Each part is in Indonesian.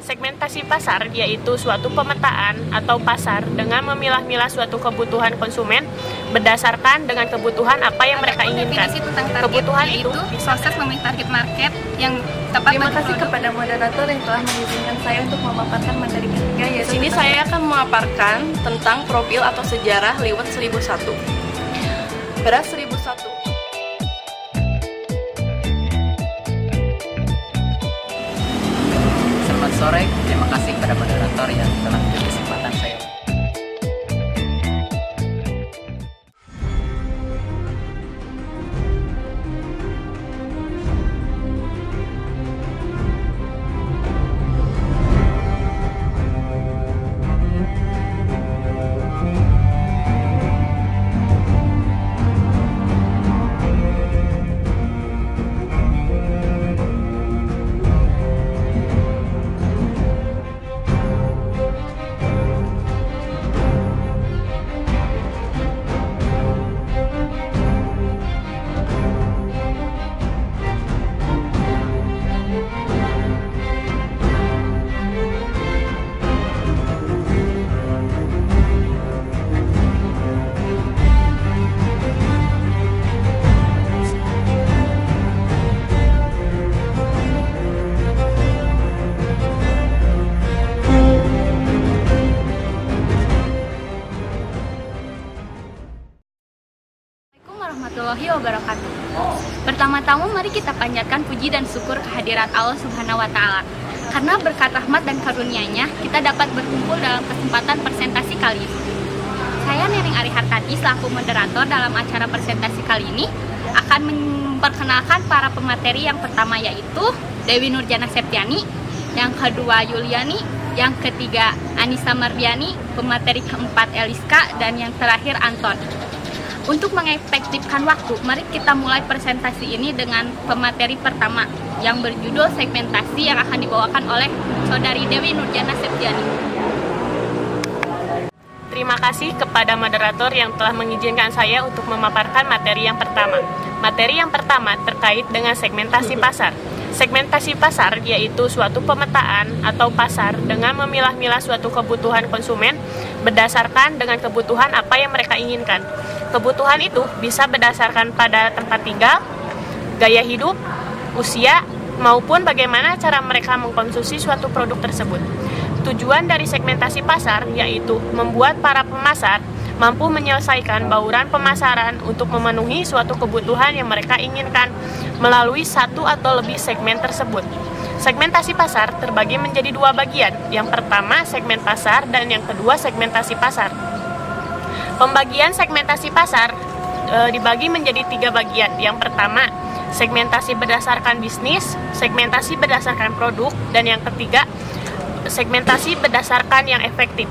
Segmentasi pasar yaitu suatu pemetaan atau pasar dengan memilah-milah suatu kebutuhan konsumen berdasarkan dengan kebutuhan apa yang mereka inginkan. Kebutuhan itu proses memilih target market yang tepat. Terima kasih kepada moderator yang telah mengizinkan saya untuk memaparkan materi ketiga, yaitu Di sini saya akan memaparkan tentang profil atau sejarah liwet 1001. Beras 1001. Selamat sore, terima kasih kepada moderator yang telah memberi kesempatan saya. Warahmatullahi wabarakatuh. Pertama-tama mari kita panjatkan puji dan syukur kehadirat Allah Subhanahu wa Ta'ala. Karena berkat rahmat dan karunia-Nya, kita dapat berkumpul dalam kesempatan presentasi kali ini. Saya Nering Arihartati selaku moderator dalam acara presentasi kali ini akan memperkenalkan para pemateri. Yang pertama yaitu Dewi Nurjana Septiani, yang kedua Yuliani, yang ketiga Anissa Mardiani, pemateri keempat Eliska, dan yang terakhir Anton. Untuk mengefektifkan waktu, mari kita mulai presentasi ini dengan pemateri pertama yang berjudul segmentasi yang akan dibawakan oleh Saudari Dewi Nurjana Septiani. Terima kasih kepada moderator yang telah mengizinkan saya untuk memaparkan materi yang pertama. Materi yang pertama terkait dengan segmentasi pasar. Segmentasi pasar yaitu suatu pemetaan atau pasar dengan memilah-milah suatu kebutuhan konsumen berdasarkan dengan kebutuhan apa yang mereka inginkan. Kebutuhan itu bisa berdasarkan pada tempat tinggal, gaya hidup, usia, maupun bagaimana cara mereka mengkonsumsi suatu produk tersebut. Tujuan dari segmentasi pasar yaitu membuat para pemasar mampu menyelesaikan bauran pemasaran untuk memenuhi suatu kebutuhan yang mereka inginkan melalui satu atau lebih segmen tersebut. Segmentasi pasar terbagi menjadi dua bagian. Yang pertama segmen pasar dan yang kedua segmentasi pasar. Pembagian segmentasi pasar dibagi menjadi tiga bagian. Yang pertama, segmentasi berdasarkan bisnis, segmentasi berdasarkan produk, dan yang ketiga, segmentasi berdasarkan yang efektif.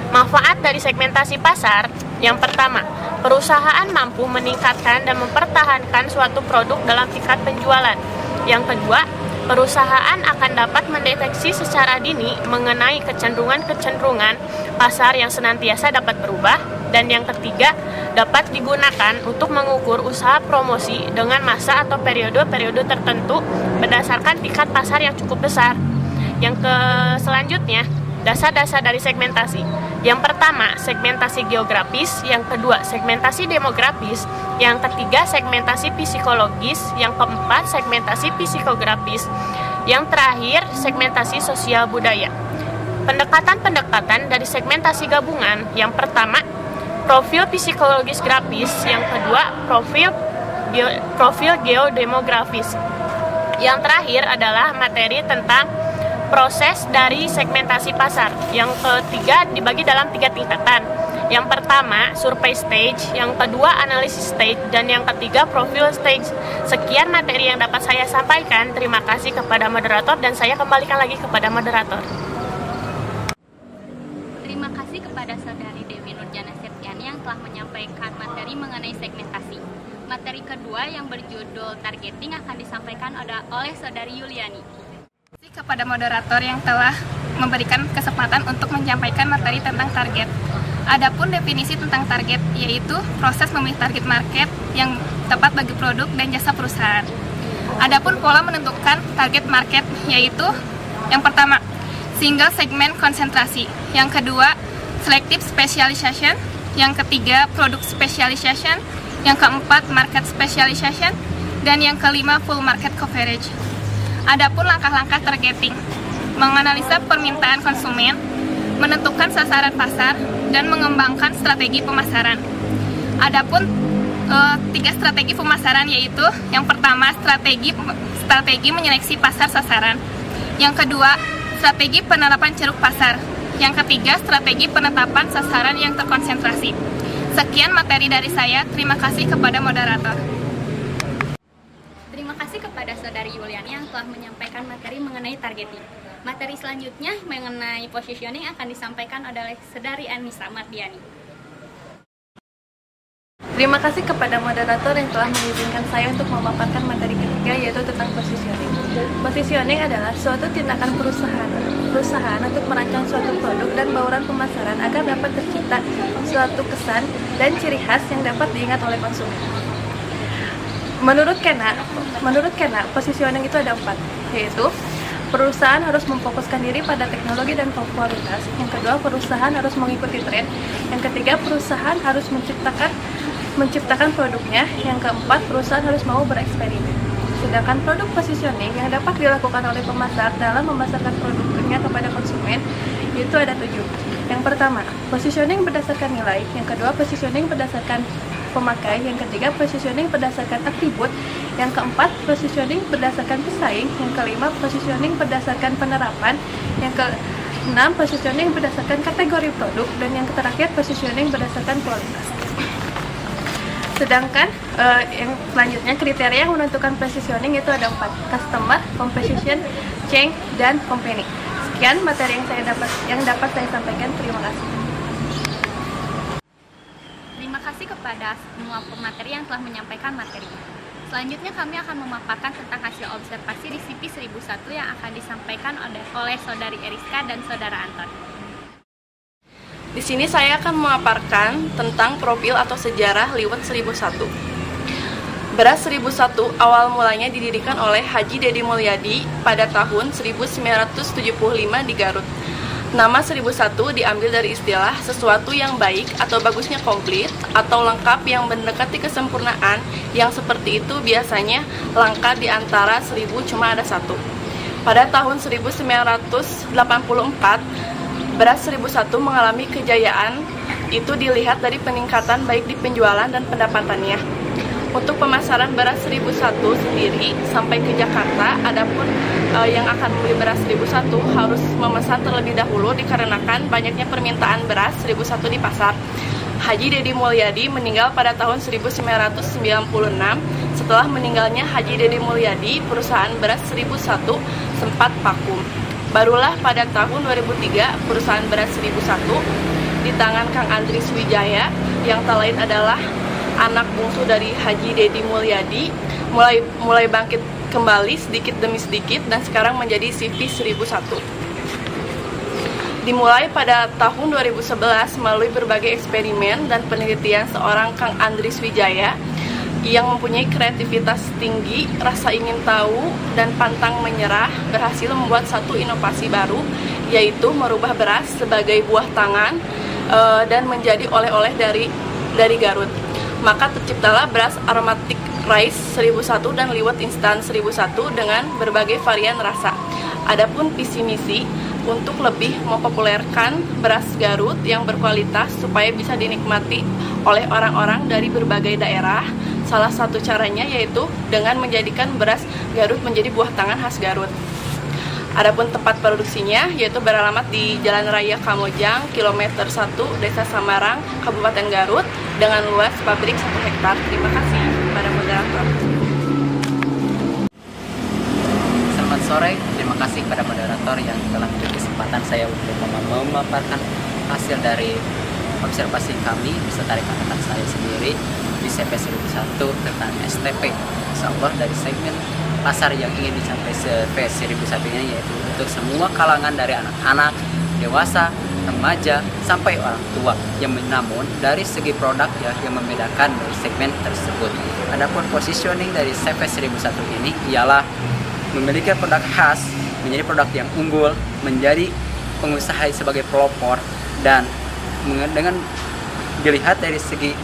Manfaat dari segmentasi pasar, yang pertama, perusahaan mampu meningkatkan dan mempertahankan suatu produk dalam tingkat penjualan. Yang kedua, perusahaan akan dapat mendeteksi secara dini mengenai kecenderungan-kecenderungan pasar yang senantiasa dapat berubah. Dan yang ketiga, dapat digunakan untuk mengukur usaha promosi dengan masa atau periode-periode tertentu berdasarkan tingkat pasar yang cukup besar. Yang selanjutnya, dasar-dasar dari segmentasi. Yang pertama, segmentasi geografis. Yang kedua, segmentasi demografis. Yang ketiga, segmentasi psikologis. Yang keempat, segmentasi psikografis. Yang terakhir, segmentasi sosial budaya. Pendekatan-pendekatan dari segmentasi gabungan. Yang pertama, profil psikologis grafis. Yang kedua, profil geodemografis. Yang terakhir adalah materi tentang proses dari segmentasi pasar. Yang ketiga dibagi dalam tiga tingkatan. Yang pertama, survei stage, yang kedua, analisis stage, dan yang ketiga, profil stage. Sekian materi yang dapat saya sampaikan. Terima kasih kepada moderator dan saya kembalikan lagi kepada moderator. Terima kasih kepada Saudari Dewi Nurjana Septiani yang telah menyampaikan materi mengenai segmentasi. Materi kedua yang berjudul targeting akan disampaikan oleh Saudari Yuliani. Terima kasih kepada moderator yang telah memberikan kesempatan untuk menyampaikan materi tentang target. Adapun definisi tentang target yaitu proses memilih target market yang tepat bagi produk dan jasa perusahaan. Adapun pola menentukan target market yaitu yang pertama, single segment konsentrasi. Yang kedua, selective specialization. Yang ketiga, product specialization. Yang keempat, market specialization. Dan yang kelima, full market coverage. Adapun langkah-langkah targeting, menganalisa permintaan konsumen, menentukan sasaran pasar, dan mengembangkan strategi pemasaran. Adapun 3 strategi pemasaran yaitu yang pertama strategi menyeleksi pasar sasaran, yang kedua strategi penerapan ceruk pasar, yang ketiga strategi penetapan sasaran yang terkonsentrasi. Sekian materi dari saya. Terima kasih kepada moderator. Terima kasih kepada Saudari Yuliani yang telah menyampaikan materi mengenai targeting. Materi selanjutnya mengenai positioning akan disampaikan oleh Saudari Anissa Mardiani. Terima kasih kepada moderator yang telah mengizinkan saya untuk memaparkan materi ketiga, yaitu tentang positioning. Positioning adalah suatu tindakan perusahaan untuk merancang suatu produk dan bauran pemasaran agar dapat tercipta suatu kesan dan ciri khas yang dapat diingat oleh konsumen. Menurut Kena, positioning itu ada 4, yaitu perusahaan harus memfokuskan diri pada teknologi dan popularitas. Yang kedua, perusahaan harus mengikuti tren. Yang ketiga, perusahaan harus menciptakan produknya. Yang keempat, perusahaan harus mau bereksperimen. Sedangkan produk positioning yang dapat dilakukan oleh pemasar dalam memasarkan produknya kepada konsumen itu ada 7. Yang pertama, positioning berdasarkan nilai. Yang kedua, positioning berdasarkan pemakai. Yang ketiga, positioning berdasarkan atribut. Yang keempat, positioning berdasarkan pesaing. Yang kelima, positioning berdasarkan penerapan. Yang keenam, positioning berdasarkan kategori produk. Dan yang terakhir, positioning berdasarkan kualitas. Sedangkan yang selanjutnya, kriteria yang menentukan positioning itu ada 4: customer, competition, chain, dan company. Sekian materi yang dapat saya sampaikan. Terima kasih. Terima kasih kepada semua pemateri yang telah menyampaikan materinya. Selanjutnya kami akan memaparkan tentang hasil observasi di CP 1001 yang akan disampaikan oleh Saudari Eriska dan Saudara Anton. Di sini saya akan memaparkan tentang profil atau sejarah liwet 1001. Beras 1001 awal mulanya didirikan oleh Haji Dedi Mulyadi pada tahun 1975 di Garut. Nama 1001 diambil dari istilah sesuatu yang baik atau bagusnya komplit atau lengkap yang mendekati kesempurnaan, yang seperti itu biasanya langka di antara 1000 cuma ada 1. Pada tahun 1984, beras 1001 mengalami kejayaan. Itu dilihat dari peningkatan baik di penjualan dan pendapatannya. Untuk pemasaran beras 1001 sendiri sampai ke Jakarta, adapun yang akan membeli beras 1001 harus memesan terlebih dahulu dikarenakan banyaknya permintaan beras 1001 di pasar. Haji Dedi Mulyadi meninggal pada tahun 1996. Setelah meninggalnya Haji Dedi Mulyadi, perusahaan beras 1001 sempat vakum. Barulah pada tahun 2003 perusahaan beras 1001 di tangan Kang Andris Wijaya yang tak lain adalah anak bungsu dari Haji Dedi Mulyadi mulai bangkit kembali sedikit demi sedikit dan sekarang menjadi CV 1001. Dimulai pada tahun 2011 melalui berbagai eksperimen dan penelitian seorang Kang Andris Wijaya yang mempunyai kreativitas tinggi, rasa ingin tahu, dan pantang menyerah, berhasil membuat satu inovasi baru, yaitu merubah beras sebagai buah tangan dan menjadi oleh-oleh dari Garut. Maka terciptalah beras aromatic rice 1001 dan liwet instan 1001 dengan berbagai varian rasa. Adapun visi misi untuk lebih mempopulerkan beras Garut yang berkualitas supaya bisa dinikmati oleh orang-orang dari berbagai daerah. Salah satu caranya yaitu dengan menjadikan beras Garut menjadi buah tangan khas Garut. Adapun tempat produksinya yaitu beralamat di Jalan Raya Kamojang, kilometer 1, Desa Samarang, Kabupaten Garut, dengan luas pabrik 1 hektar. Terima kasih kepada moderator. Selamat sore, terima kasih kepada moderator yang telah memberi kesempatan saya untuk memaparkan hasil dari observasi kami beserta rekan-rekan saya sendiri di CP 1001 tentang STP. Insyaallah dari segmen pasar yang ingin dicapai CP 1001 ini yaitu untuk semua kalangan dari anak-anak, dewasa, remaja, sampai orang tua. Namun dari segi produk ya, yang membedakan dari segmen tersebut. Adapun positioning dari CP 1001 ini ialah memiliki produk khas, menjadi produk yang unggul, menjadi pengusaha sebagai pelopor, dan dengan dilihat dari segi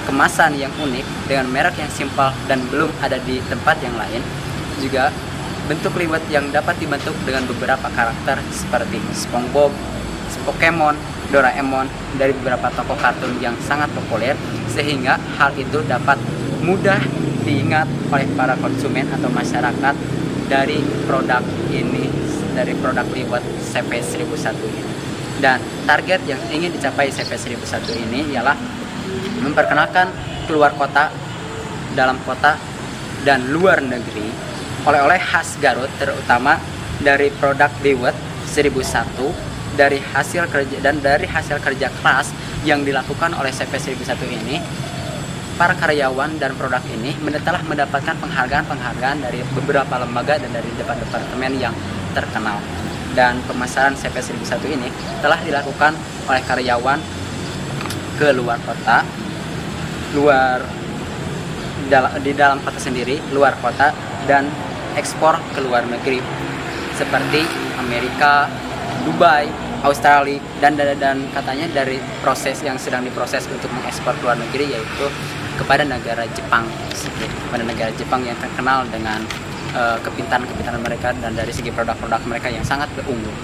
kemasan yang unik dengan merek yang simpel dan belum ada di tempat yang lain, juga bentuk liwet yang dapat dibentuk dengan beberapa karakter seperti SpongeBob, Pokemon, Doraemon dari beberapa tokoh kartun yang sangat populer, sehingga hal itu dapat mudah diingat oleh para konsumen atau masyarakat dari produk ini, dari produk liwet CV1001 ini. Dan target yang ingin dicapai CV1001 ini ialah memperkenalkan keluar kota, dalam kota, dan luar negeri oleh-oleh khas Garut, terutama dari produk liwet 1001 dari hasil kerja keras yang dilakukan oleh CV1001 ini. Para karyawan dan produk ini telah mendapatkan penghargaan dari beberapa lembaga dan dari departemen yang terkenal. Dan pemasaran CV1001 ini telah dilakukan oleh karyawan ke luar kota, di dalam kota sendiri, luar kota, dan ekspor ke luar negeri seperti Amerika, Dubai, Australia, dan katanya dari proses yang sedang diproses untuk mengekspor ke luar negeri, yaitu kepada negara Jepang, kepada negara Jepang yang terkenal dengan kepintaran mereka dan dari segi produk-produk mereka yang sangat unggul.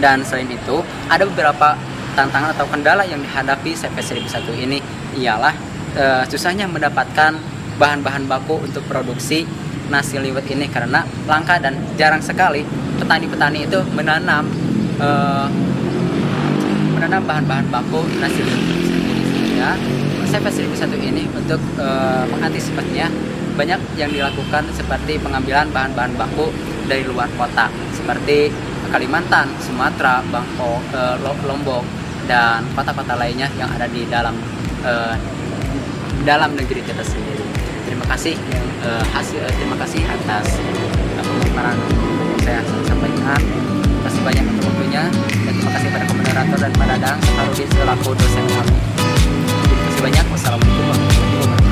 Dan selain itu, ada beberapa tantangan atau kendala yang dihadapi CV1001 ini, ialah susahnya mendapatkan bahan-bahan baku untuk produksi nasi liwet ini, karena langka dan jarang sekali petani-petani itu menanam bahan-bahan baku nasi liwet sendiri. Sehingga CV1001 ini untuk mengantisipasinya banyak yang dilakukan, seperti pengambilan bahan-bahan baku dari luar kota seperti Kalimantan, Sumatera, Bangkok, Lombok, dan kota-kota lainnya yang ada di dalam negeri kita sendiri. Terima kasih terima kasih atas pemaparan yang saya sampaikan. Terima kasih banyak untuk waktunya, dan terima kasih pada moderator dan Pak Dadang Saparudin selaku dosen kami. Terima kasih banyak. Wassalamualaikum warahmatullahi wabarakatuh.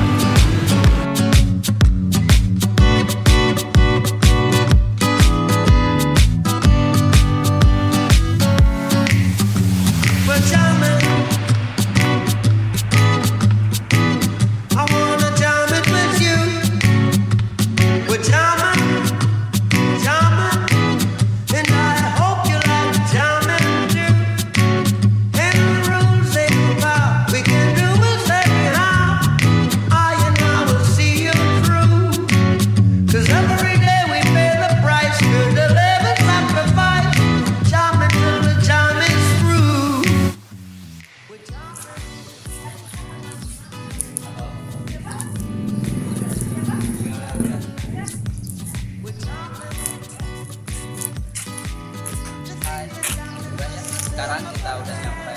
Sekarang kita udah nyampe